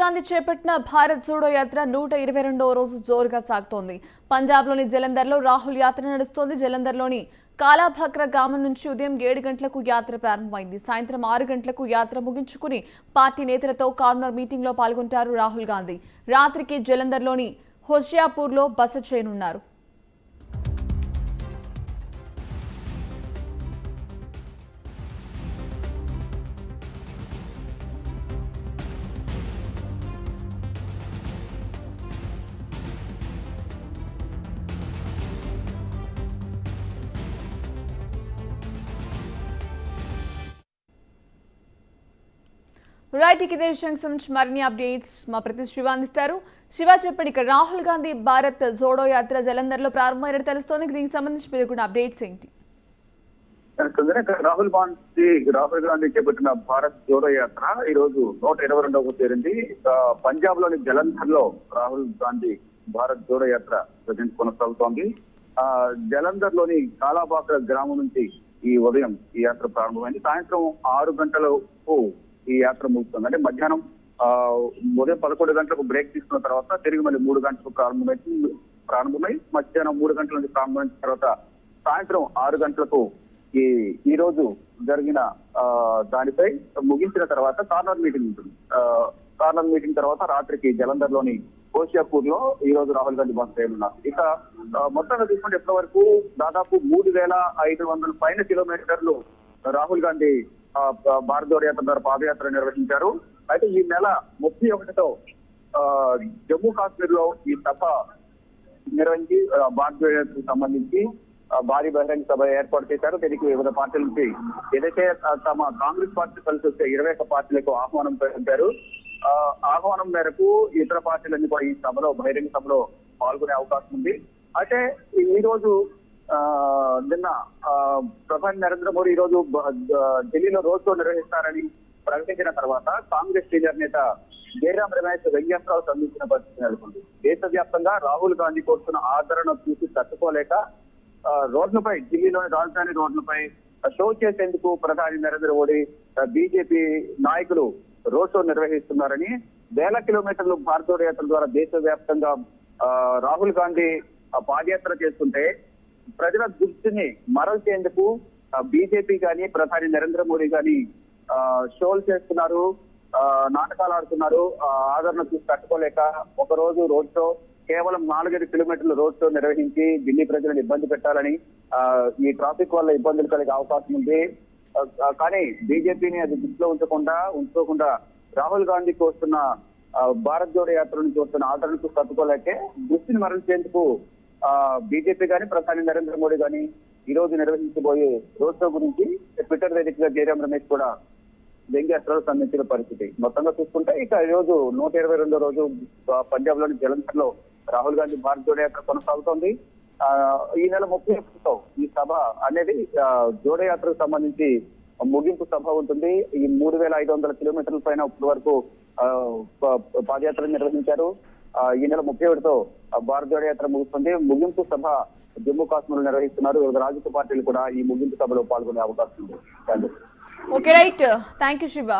గాంధీ చేపట్టిన భారత్ జోడో యాత్ర 122వ రోజు జోరుగా సాగుతోంది. పంజాబ్లోని జలంధర్లో రాహుల్ యాత్ర నడుస్తోంది. జలంధర్లోని కాలాభక్ర గ్రామం నుంచి ఉదయం 7 గంటలకు యాత్ర ప్రారంభమైంది. సాయంత్రం 6 గంటలకు యాత్ర ముగించుకుని పార్టీ నేతలతో కార్నర్ మీటింగ్లో పాల్గొంటారు రాహుల్ గాంధీ. రాత్రికి జలంధర్లోని హోషియాపూర్లో బస చేయనున్నారు. రైట్, ఇదే విషయానికి సంబంధించి మరిన్ని అప్డేట్స్ మా ప్రతి శివ అందిస్తారు. శివ, చెప్పండి, ఇక్కడ రాహుల్ గాంధీ భారత్ జోడో యాత్ర జలంధర్లో ప్రారంభమైనట్టు తెలుస్తోంది. దీనికి సంబంధించి మీరు కూడా అప్డేట్స్ ఏంటి? రాహుల్ గాంధీ చేపట్టిన భారత్ జోడో యాత్ర ఈ రోజు 122వ చేరింది. పంజాబ్ లోని జలంధర్ లో రాహుల్ గాంధీ భారత్ జోడో యాత్ర ప్రజెంట్ కొనసాగుతోంది. జలంధర్ లోని కాలాబాక్ర గ్రామం నుంచి ఈ ఉదయం ఈ యాత్ర ప్రారంభమైంది. సాయంత్రం 6 గంటలకు ఈ యాత్ర ముగుస్తుంది. అంటే మధ్యాహ్నం ఉదయం 11 గంటలకు బ్రేక్ తీసుకున్న తర్వాత తిరిగి మళ్ళీ 3 గంటలకు ప్రారంభమై మధ్యాహ్నం 3 గంటల నుంచి ప్రారంభమైన తర్వాత సాయంత్రం 6 గంటలకు ఈ రోజు జరిగిన దానిపై ముగించిన తర్వాత కార్నర్ మీటింగ్ ఉంటుంది. కార్నర్ మీటింగ్ తర్వాత రాత్రికి జలంధర్ లోని హోషియాపూర్ లో ఈ రోజు రాహుల్ గాంధీ బస చేయనున్నారు. ఇక మొత్తంగా తీసుకుంటే ఇప్పటి వరకు దాదాపు 3,500 పైన కిలోమీటర్లు రాహుల్ గాంధీ భారత్ జోడో యాత్ర ద్వారా పాదయాత్ర నిర్వహించారు. అయితే ఈ నెల 31తో జమ్మూ కాశ్మీర్ లో ఈ సభ నిర్వహించి భారత్ జోడో యాత్రకు సంబంధించి భారీ బహిరంగ సభ ఏర్పాటు చేశారు. దీనికి వివిధ పార్టీల నుంచి ఏదైతే తమ కాంగ్రెస్ పార్టీ కలిసి వస్తే 21 పార్టీలకు ఆహ్వానం పంపారు. ఆహ్వానం మేరకు ఇతర పార్టీలన్నీ కూడా ఈ సభలో బహిరంగ సభలో పాల్గొనే అవకాశం ఉంది. అయితే ఈ రోజు నిన్న ప్రధాని నరేంద్ర మోడీ ఈ రోజు ఢిల్లీలో రోడ్ షో నిర్వహిస్తారని ప్రకటించిన తర్వాత కాంగ్రెస్ సీనియర్ నేత జయరాం రమేష్ వ్యంగ్యాస్త్రాలు సంధించిన పరిస్థితి నెలకొంది. దేశవ్యాప్తంగా రాహుల్ గాంధీ కోరుతున్న ఆదరణ చూసి తట్టుకోలేక రోడ్లపై ఢిల్లీలోని రాజధాని రోడ్లపై షో చేసేందుకు ప్రధాని నరేంద్ర మోడీ బీజేపీ నాయకులు రోడ్ షో నిర్వహిస్తున్నారని, వేల కిలోమీటర్లు భారత్ జోడో యాత్ర ద్వారా దేశవ్యాప్తంగా రాహుల్ గాంధీ పాదయాత్ర చేస్తుంటే ప్రజల దృష్టిని మరల్చేందుకు బీజేపీ కానీ ప్రధాని నరేంద్ర మోడీ కానీ షోలు చేస్తున్నారు, నాటకాలు ఆడుతున్నారు. ఆదరణ చూసి తట్టుకోలేక ఒకరోజు రోడ్ షో కేవలం 4-5 కిలోమీటర్ల రోడ్ షో నిర్వహించి ఢిల్లీ ప్రజలను ఇబ్బంది పెట్టాలని, ఈ ట్రాఫిక్ వల్ల ఇబ్బందులు కలిగే అవకాశం ఉంది. కానీ బీజేపీని అది దృష్టిలో ఉంచుకోకుండా రాహుల్ గాంధీకి వస్తున్న భారత్ జోడో యాత్ర నుంచి వస్తున్న ఆదరణకు తట్టుకోలేకే దృష్టిని మరల్చేందుకు బీజేపీ కానీ ప్రధాని నరేంద్ర మోడీ కానీ ఈ రోజు నిర్వహించబోయే రోడ్ షో గురించి ట్విట్టర్ వేదికగా జయరాం రమేష్ కూడా వ్యంగ్యాస్త్రాలు సంధించిన పరిస్థితి. మొత్తంగా చూసుకుంటే ఇక ఈ రోజు 122వ రోజు పంజాబ్ లోని జలంధర్ లో రాహుల్ గాంధీ భారత్ జోడో యాత్ర కొనసాగుతోంది. ఈ నెల 31తో ఈ సభ అనేది జోడో యాత్రకు సంబంధించి ముగింపు సభ ఉంటుంది. ఈ 3,500 కిలోమీటర్ల పైన ఇప్పటి వరకు పాదయాత్ర నిర్వహించారు. ఈ నెల 31తో భారత్ జోడో యాత్ర ముగుస్తుంది. ముగింపు సభ జమ్మూ కాశ్మీర్ నిర్వహిస్తున్నారు. వివిధ రాజకీయ పార్టీలు కూడా ఈ ముగింపు సభలో పాల్గొనే అవకాశం ఉంది. Okay, right, thank you Shiva.